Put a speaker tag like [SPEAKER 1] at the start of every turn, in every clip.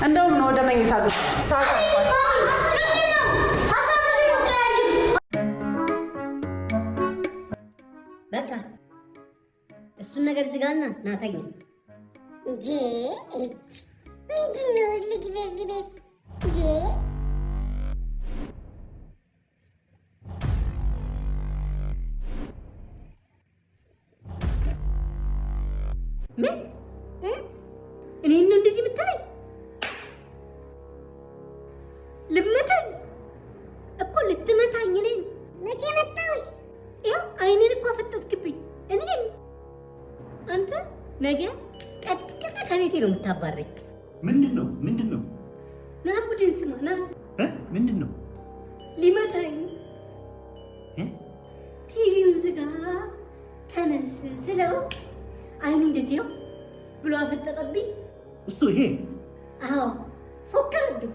[SPEAKER 1] እንደውም ነው ወደ መኝታ ግባ። ሰዓት አልፏል።
[SPEAKER 2] በቃ እሱን ነገር ዝጋና ናተኛ
[SPEAKER 3] እንዴ ምንድነው ልግቤ እንዴ
[SPEAKER 2] ምን እኔ ነው እንደዚህ የምትለኝ? ልመታኝ እኮ ልትመታኝ ነኝ።
[SPEAKER 3] መቼ መጣሁሽ?
[SPEAKER 2] ያው አይኔን እኮ አፈጠጥክብኝ። እኔ አንተ ነገ ቀጥቅጠ ከቤቴ ነው የምታባረኝ።
[SPEAKER 4] ምንድነው?
[SPEAKER 2] ና ቡድን ስማ ና።
[SPEAKER 4] ምንድነው?
[SPEAKER 2] ሊመታኝ ቲቪውን ዝጋ ተነስ ስለው አይኑ እንደዚህ ነው ብሎ አፈጠጠብኝ።
[SPEAKER 4] እሱ ይሄ
[SPEAKER 2] አዎ ፎከረብኝ።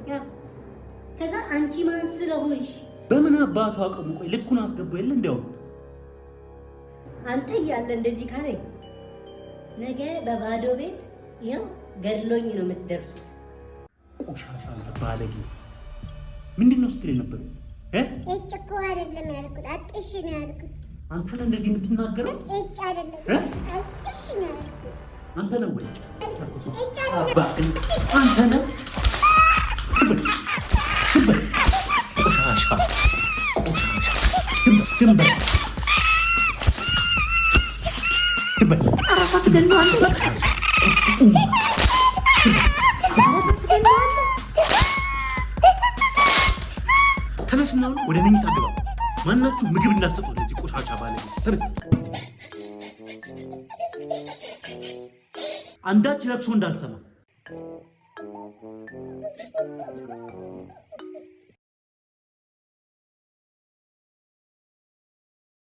[SPEAKER 2] ከዛ አንቺ ማን ስለሆንሽ
[SPEAKER 4] በምን አባቱ አቅሙ? ቆይ ልኩን አስገባው የለ እንደው
[SPEAKER 2] አንተ እያለ እንደዚህ ካለኝ ነገ በባዶ ቤት ይኸው ገድሎኝ ነው የምትደርሱ።
[SPEAKER 4] ቆሻሻ ባለጌ ምንድነው ስትል ነበር?
[SPEAKER 3] እኮ አይደለም ያልኩት አጥሽ ነው ያልኩት።
[SPEAKER 4] አንተ ነህ እንደዚህ የምትናገረው?
[SPEAKER 3] አይደለም አጥሽ ነው ያልኩት።
[SPEAKER 4] አንተ ነህ ወይ? አንተ ነህ ቆሻሻ ትንበር አራፋት ገለዋል። ተነስና ወደ መኝታ ግባ። ማናችሁ ምግብ እንዳትሰጡ ለዚህ ቆሻሻ ባለጌ። ተነስ። አንዳች ለቅሶ እንዳልሰማ